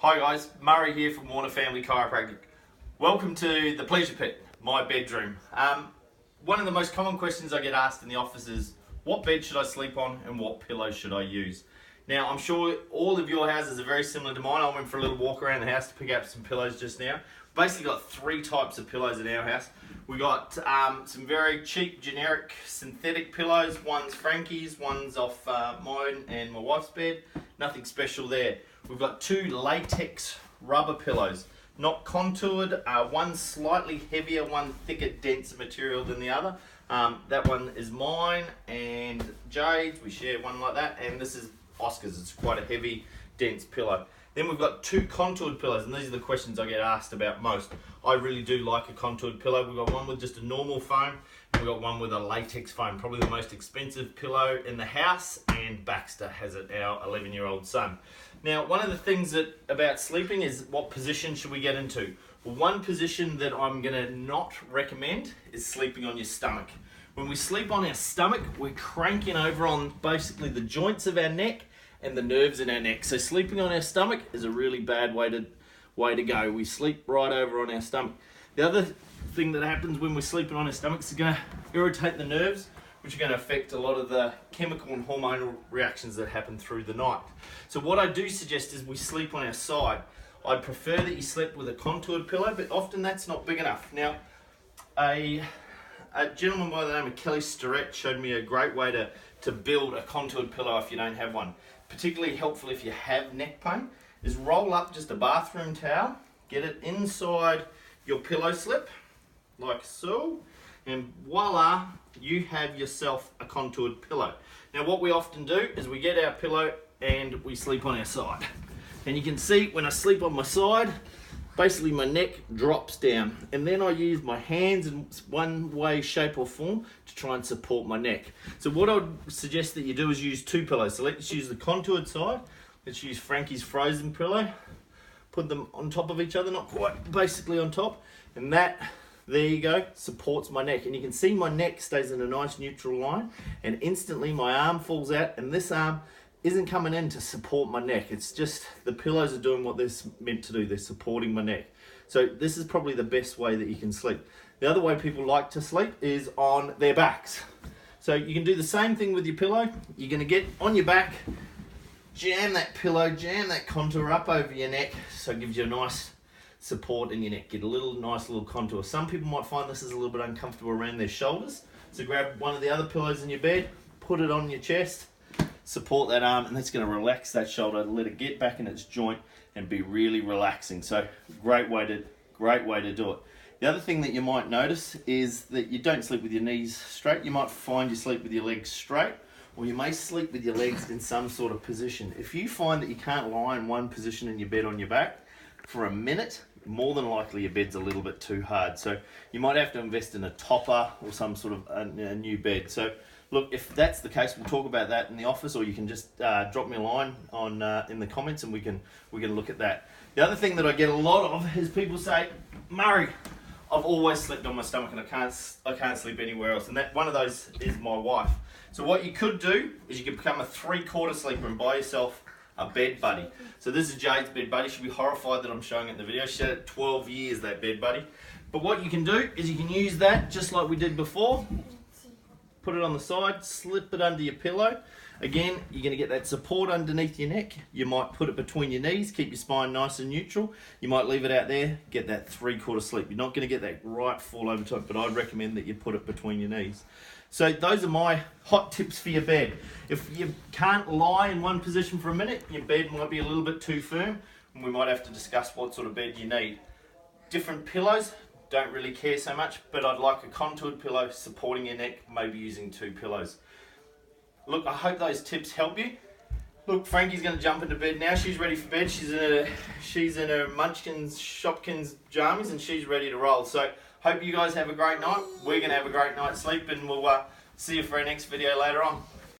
Hi guys, Murray here from Warner Family Chiropractic. Welcome to the Pleasure Pit, my bedroom. One of the most common questions I get asked in the office is, what bed should I sleep on and what pillow should I use? Now I'm sure all of your houses are very similar to mine. I went for a little walk around the house to pick up some pillows just now. Basically got three types of pillows in our house. We got some very cheap generic synthetic pillows. One's Frankie's, one's off mine and my wife's bed. Nothing special there. We've got two latex rubber pillows, not contoured, one slightly heavier, one thicker, denser material than the other. That one is mine and Jade's, we share one like that, and this is Oscar's. It's quite a heavy, dense pillow. Then we've got two contoured pillows, and these are the questions I get asked about most. I really do like a contoured pillow. We've got one with just a normal foam, and we've got one with a latex foam, probably the most expensive pillow in the house, and Baxter has it, our 11-year-old son. Now, one of the things about sleeping is what position should we get into? Well, one position that I'm gonna not recommend is sleeping on your stomach. When we sleep on our stomach, we're cranking over on basically the joints of our neck and the nerves in our neck. So sleeping on our stomach is a really bad way to go. We sleep right over on our stomach. The other thing that happens when we're sleeping on our stomach is going to irritate the nerves, which are going to affect a lot of the chemical and hormonal reactions that happen through the night. So what I do suggest is we sleep on our side. I'd prefer that you sleep with a contoured pillow, but often that's not big enough. Now, a gentleman by the name of Kelly Starrett showed me a great way to build a contoured pillow if you don't have one. Particularly helpful if you have neck pain, is roll up just a bathroom towel, get it inside your pillow slip, like so, and voila, you have yourself a contoured pillow. Now what we often do is we get our pillow and we sleep on our side. And you can see when I sleep on my side, basically my neck drops down, and then I use my hands in one way, shape or form to try and support my neck. So what I would suggest that you do is use two pillows. So let's use the contoured side. Let's use Frankie's frozen pillow. Put them on top of each other, not quite, basically on top. And that, there you go, supports my neck. And you can see my neck stays in a nice neutral line, and instantly my arm falls out, and this arm isn't coming in to support my neck. It's just the pillows are doing what they're meant to do. They're supporting my neck. So this is probably the best way that you can sleep. The other way people like to sleep is on their backs. So you can do the same thing with your pillow. You're going to get on your back, jam that pillow, jam that contour up over your neck, so it gives you a nice support in your neck. Get a nice little contour. Some people might find this is a little bit uncomfortable around their shoulders. So grab one of the other pillows in your bed, put it on your chest, support that arm, and that's going to relax that shoulder, let it get back in its joint and be really relaxing. So great way to do it. The other thing that you might notice is that you don't sleep with your knees straight. You might find you sleep with your legs straight, or you may sleep with your legs in some sort of position. If you find that you can't lie in one position in your bed on your back for a minute, more than likely your bed's a little bit too hard. So you might have to invest in a topper or some sort of a new bed. So look, if that's the case, we'll talk about that in the office, or you can just drop me a line on in the comments, and we can look at that. The other thing that I get a lot of is people say, Murray, I've always slept on my stomach and I can't sleep anywhere else. And that one of those is my wife. So what you could do is you could become a 3/4 sleeper and buy yourself a bed buddy. So this is Jade's bed buddy. She'll be horrified that I'm showing it in the video. She had it 12 years, that bed buddy. But what you can do is you can use that just like we did before. Put it on the side, slip it under your pillow. Again, you're going to get that support underneath your neck. You might put it between your knees, keep your spine nice and neutral. You might leave it out there, get that 3/4 sleep. You're not going to get that right fall over top, but I'd recommend that you put it between your knees. So those are my hot tips for your bed. If you can't lie in one position for a minute, your bed might be a little bit too firm, and we might have to discuss what sort of bed you need. Different pillows, don't really care so much, but I'd like a contoured pillow supporting your neck, maybe using two pillows. Look, I hope those tips help you. Look, Frankie's going to jump into bed now. She's ready for bed. She's in her Munchkins, Shopkins jammies, and she's ready to roll. So hope you guys have a great night. We're going to have a great night's sleep, and we'll see you for our next video later on.